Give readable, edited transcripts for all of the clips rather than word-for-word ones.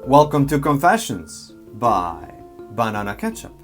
Welcome to Confessions by Banana Ketchup.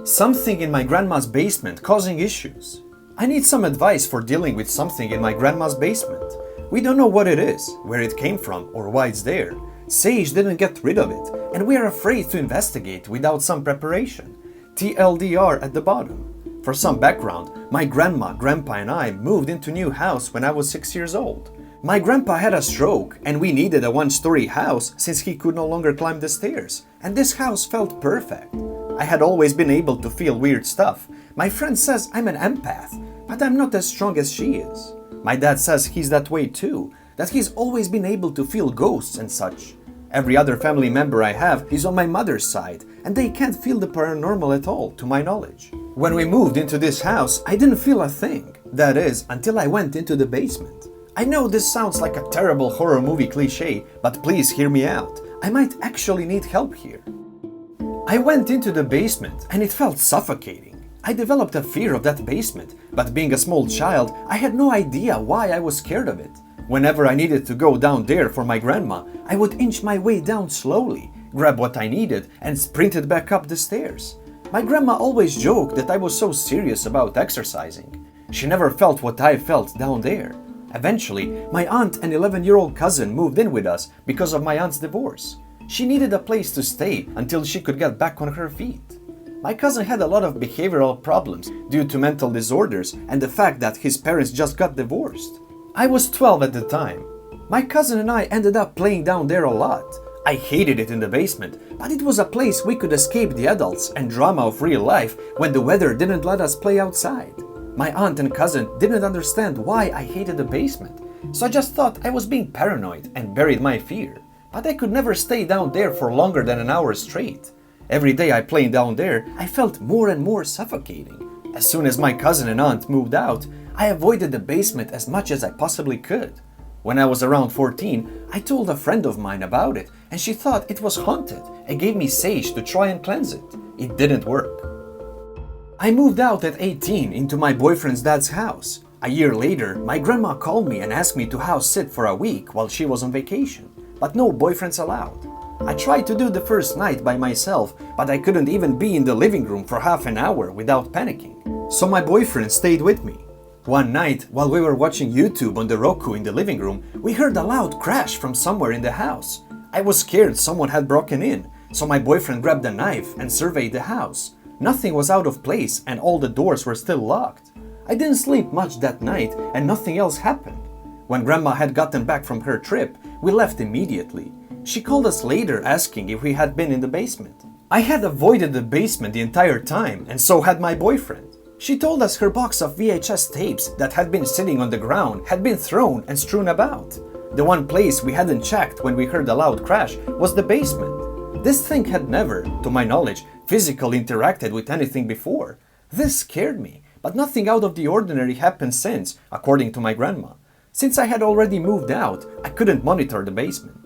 Something in my grandma's basement causing issues. I need some advice for dealing with something in my grandma's basement. We don't know what it is, where it came from, or why it's there. Sage didn't get rid of it, and we are afraid to investigate without some preparation. TLDR at the bottom. For some background, my grandma, grandpa and I moved into a new house when I was 6 years old. My grandpa had a stroke and we needed a one-story house since he could no longer climb the stairs, and this house felt perfect. I had always been able to feel weird stuff. My friend says I'm an empath, but I'm not as strong as she is. My dad says he's that way too, that he's always been able to feel ghosts and such. Every other family member I have is on my mother's side, and they can't feel the paranormal at all, to my knowledge. When we moved into this house, I didn't feel a thing. That is, until I went into the basement. I know this sounds like a terrible horror movie cliche, but please hear me out. I might actually need help here. I went into the basement and it felt suffocating. I developed a fear of that basement, but being a small child, I had no idea why I was scared of it. Whenever I needed to go down there for my grandma, I would inch my way down slowly, grab what I needed, and sprinted back up the stairs. My grandma always joked that I was so serious about exercising. She never felt what I felt down there. Eventually, my aunt and 11-year-old cousin moved in with us because of my aunt's divorce. She needed a place to stay until she could get back on her feet. My cousin had a lot of behavioral problems due to mental disorders and the fact that his parents just got divorced. I was 12 at the time. My cousin and I ended up playing down there a lot. I hated it in the basement, but it was a place we could escape the adults and drama of real life when the weather didn't let us play outside. My aunt and cousin didn't understand why I hated the basement, so I just thought I was being paranoid and buried my fear. But I could never stay down there for longer than an hour straight. Every day I played down there, I felt more and more suffocating. As soon as my cousin and aunt moved out, I avoided the basement as much as I possibly could. When I was around 14, I told a friend of mine about it, and she thought it was haunted and gave me sage to try and cleanse it. It didn't work. I moved out at 18 into my boyfriend's dad's house. A year later, my grandma called me and asked me to house sit for a week while she was on vacation, but no boyfriends allowed. I tried to do the first night by myself, but I couldn't even be in the living room for half an hour without panicking, so my boyfriend stayed with me. One night, while we were watching YouTube on the Roku in the living room, we heard a loud crash from somewhere in the house. I was scared someone had broken in, so my boyfriend grabbed a knife and surveyed the house. Nothing was out of place and all the doors were still locked. I didn't sleep much that night and nothing else happened. When Grandma had gotten back from her trip, we left immediately. She called us later asking if we had been in the basement. I had avoided the basement the entire time, and so had my boyfriend. She told us her box of VHS tapes that had been sitting on the ground had been thrown and strewn about. The one place we hadn't checked when we heard the loud crash was the basement. This thing had never, to my knowledge, physically interacted with anything before. This scared me, but nothing out of the ordinary happened since, according to my grandma. Since I had already moved out, I couldn't monitor the basement.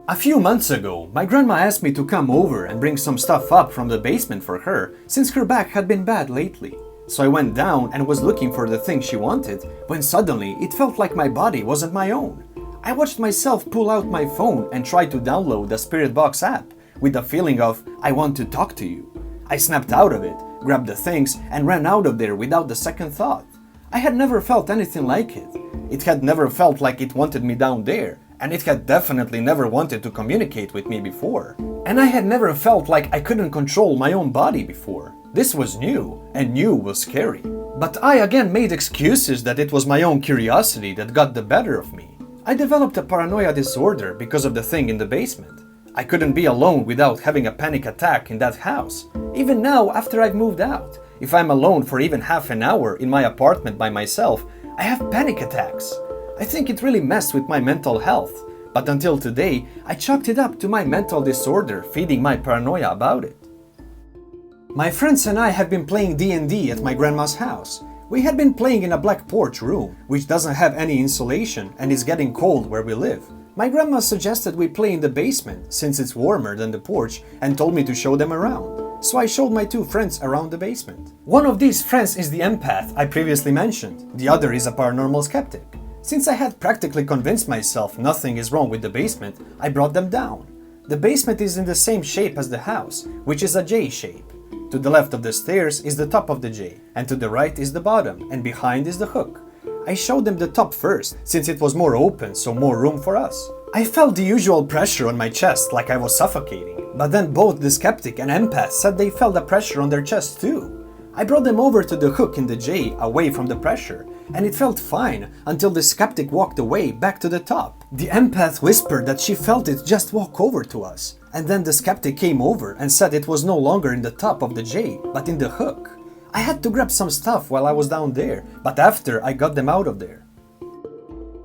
A few months ago, my grandma asked me to come over and bring some stuff up from the basement for her, since her back had been bad lately. So I went down and was looking for the thing she wanted, when suddenly it felt like my body wasn't my own. I watched myself pull out my phone and try to download the Spirit Box app, with the feeling of, I want to talk to you. I snapped out of it, grabbed the things, and ran out of there without the second thought. I had never felt anything like it. It had never felt like it wanted me down there, and it had definitely never wanted to communicate with me before. And I had never felt like I couldn't control my own body before. This was new, and new was scary. But I again made excuses that it was my own curiosity that got the better of me. I developed a paranoia disorder because of the thing in the basement. I couldn't be alone without having a panic attack in that house. Even now, after I've moved out, if I'm alone for even half an hour in my apartment by myself, I have panic attacks. I think it really messed with my mental health, but until today, I chalked it up to my mental disorder feeding my paranoia about it. My friends and I have been playing D&D at my grandma's house. We had been playing in a black porch room, which doesn't have any insulation and is getting cold where we live. My grandma suggested we play in the basement since it's warmer than the porch and told me to show them around. So I showed my two friends around the basement. One of these friends is the empath I previously mentioned. The other is a paranormal skeptic. Since I had practically convinced myself nothing is wrong with the basement, I brought them down. The basement is in the same shape as the house, which is a J shape. To the left of the stairs is the top of the J, and to the right is the bottom, and behind is the hook. I showed them the top first, since it was more open, so more room for us. I felt the usual pressure on my chest, like I was suffocating, but then both the skeptic and empath said they felt the pressure on their chest too. I brought them over to the hook in the J, away from the pressure, and it felt fine until the skeptic walked away back to the top. The empath whispered that she felt it just walk over to us, and then the skeptic came over and said it was no longer in the top of the J, but in the hook. I had to grab some stuff while I was down there, but after I got them out of there.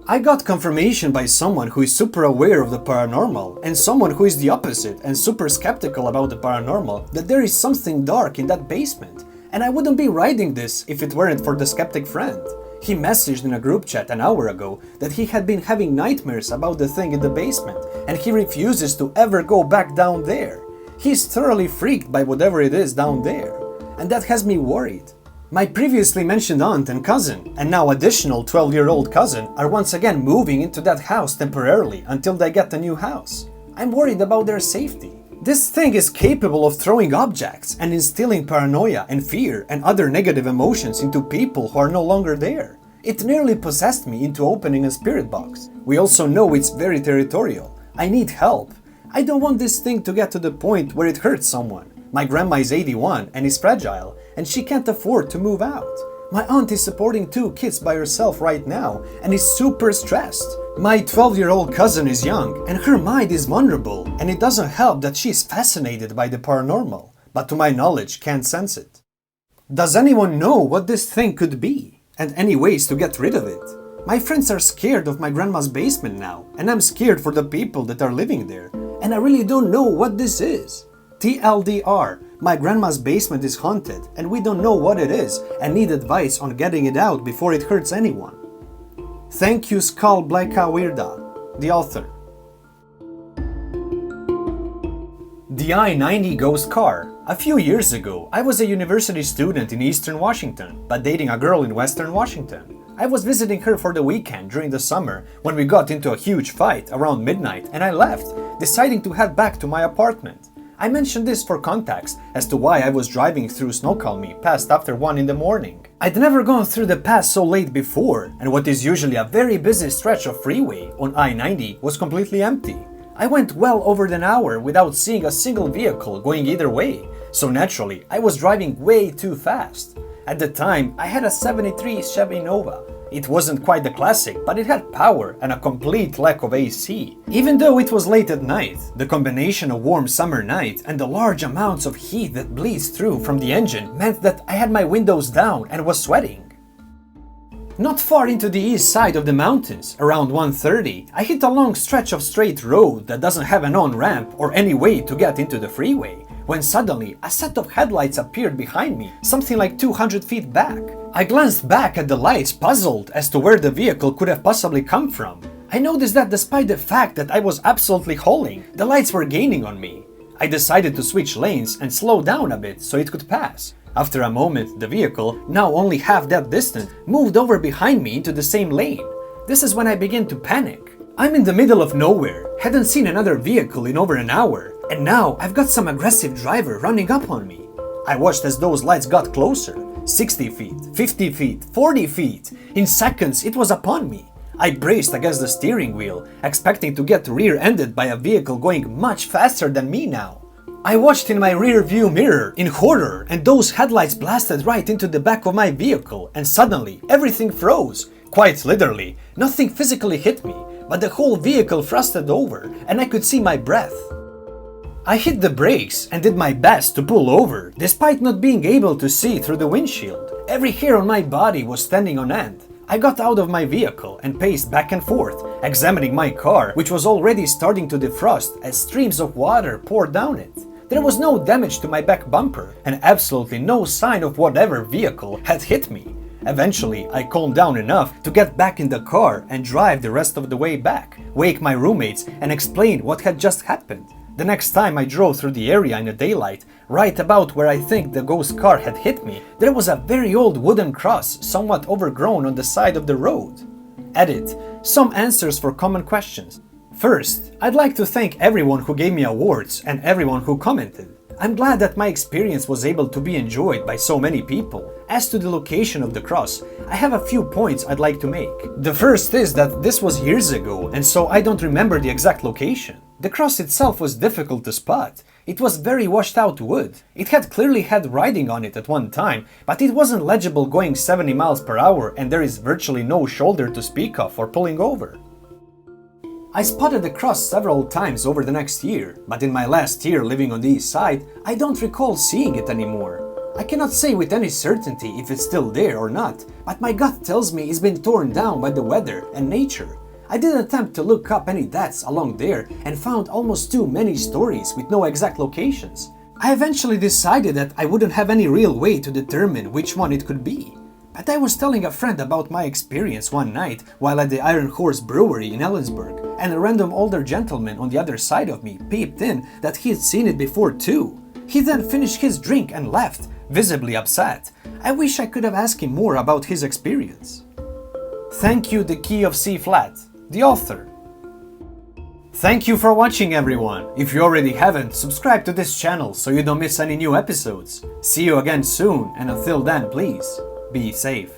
I got confirmation by someone who is super aware of the paranormal and someone who is the opposite and super skeptical about the paranormal that there is something dark in that basement. And I wouldn't be writing this if it weren't for the skeptic friend. He messaged in a group chat an hour ago that he had been having nightmares about the thing in the basement and he refuses to ever go back down there. He's thoroughly freaked by whatever it is down there, and that has me worried. My previously mentioned aunt and cousin, and now additional 12-year-old cousin, are once again moving into that house temporarily until they get a new house. I'm worried about their safety. This thing is capable of throwing objects and instilling paranoia and fear and other negative emotions into people who are no longer there. It nearly possessed me into opening a spirit box. We also know it's very territorial. I need help. I don't want this thing to get to the point where it hurts someone. My grandma is 81 and is fragile, and she can't afford to move out. My aunt is supporting 2 kids by herself right now and is super stressed. My 12-year-old cousin is young and her mind is vulnerable, and it doesn't help that she is fascinated by the paranormal, but to my knowledge can't sense it. Does anyone know what this thing could be, and any ways to get rid of it? My friends are scared of my grandma's basement now, and I'm scared for the people that are living there, and I really don't know what this is. TLDR, my grandma's basement is haunted and we don't know what it is and need advice on getting it out before it hurts anyone. Thank you, SkulblakaWyrda, the author. The I-90 ghost car. A few years ago, I was a university student in Eastern Washington, but dating a girl in Western Washington. I was visiting her for the weekend during the summer when we got into a huge fight around midnight and I left, deciding to head back to my apartment. I mentioned this for context as to why I was driving through Snoqualmie past after 1 in the morning. I'd never gone through the pass so late before, and what is usually a very busy stretch of freeway on I-90 was completely empty. I went well over an hour without seeing a single vehicle going either way, so naturally I was driving way too fast. At the time, I had a '73 Chevy Nova. It wasn't quite the classic, but it had power and a complete lack of AC. Even though it was late at night, the combination of warm summer night and the large amounts of heat that bleeds through from the engine meant that I had my windows down and was sweating. Not far into the east side of the mountains, around 1:30, I hit a long stretch of straight road that doesn't have an on-ramp or any way to get into the freeway, when suddenly a set of headlights appeared behind me, something like 200 feet back. I glanced back at the lights, puzzled as to where the vehicle could have possibly come from. I noticed that despite the fact that I was absolutely hauling, the lights were gaining on me. I decided to switch lanes and slow down a bit so it could pass. After a moment, the vehicle, now only half that distant, moved over behind me into the same lane. This is when I began to panic. I'm in the middle of nowhere, hadn't seen another vehicle in over an hour, and now I've got some aggressive driver running up on me. I watched as those lights got closer. 60 feet, 50 feet, 40 feet. In seconds, it was upon me. I braced against the steering wheel, expecting to get rear-ended by a vehicle going much faster than me now. I watched in my rear view mirror in horror, and those headlights blasted right into the back of my vehicle, and suddenly everything froze. Quite literally, nothing physically hit me, but the whole vehicle thrusted over, and I could see my breath. I hit the brakes and did my best to pull over, despite not being able to see through the windshield. Every hair on my body was standing on end. I got out of my vehicle and paced back and forth, examining my car, which was already starting to defrost as streams of water poured down it. There was no damage to my back bumper, and absolutely no sign of whatever vehicle had hit me. Eventually, I calmed down enough to get back in the car and drive the rest of the way back, wake my roommates, and explain what had just happened. The next time I drove through the area in the daylight, right about where I think the ghost car had hit me, there was a very old wooden cross, somewhat overgrown on the side of the road. Edit. Some answers for common questions. First, I'd like to thank everyone who gave me awards and everyone who commented. I'm glad that my experience was able to be enjoyed by so many people. As to the location of the cross, I have a few points I'd like to make. The first is that this was years ago, and so I don't remember the exact location. The cross itself was difficult to spot. It was very washed out wood. It had clearly had writing on it at one time, but it wasn't legible going 70 miles per hour, and there is virtually no shoulder to speak of for pulling over. I spotted the cross several times over the next year, but in my last year living on the east side, I don't recall seeing it anymore. I cannot say with any certainty if it's still there or not, but my gut tells me it's been torn down by the weather and nature. I did attempt to look up any deaths along there and found almost too many stories with no exact locations. I eventually decided that I wouldn't have any real way to determine which one it could be. But I was telling a friend about my experience one night while at the Iron Horse Brewery in Ellensburg, and a random older gentleman on the other side of me peeped in that he had seen it before too. He then finished his drink and left, visibly upset. I wish I could have asked him more about his experience. Thank you, TheKeyOfCFlatt, the author. Thank you for watching, everyone. If you already haven't, subscribe to this channel so you don't miss any new episodes. See you again soon, and until then, please, be safe.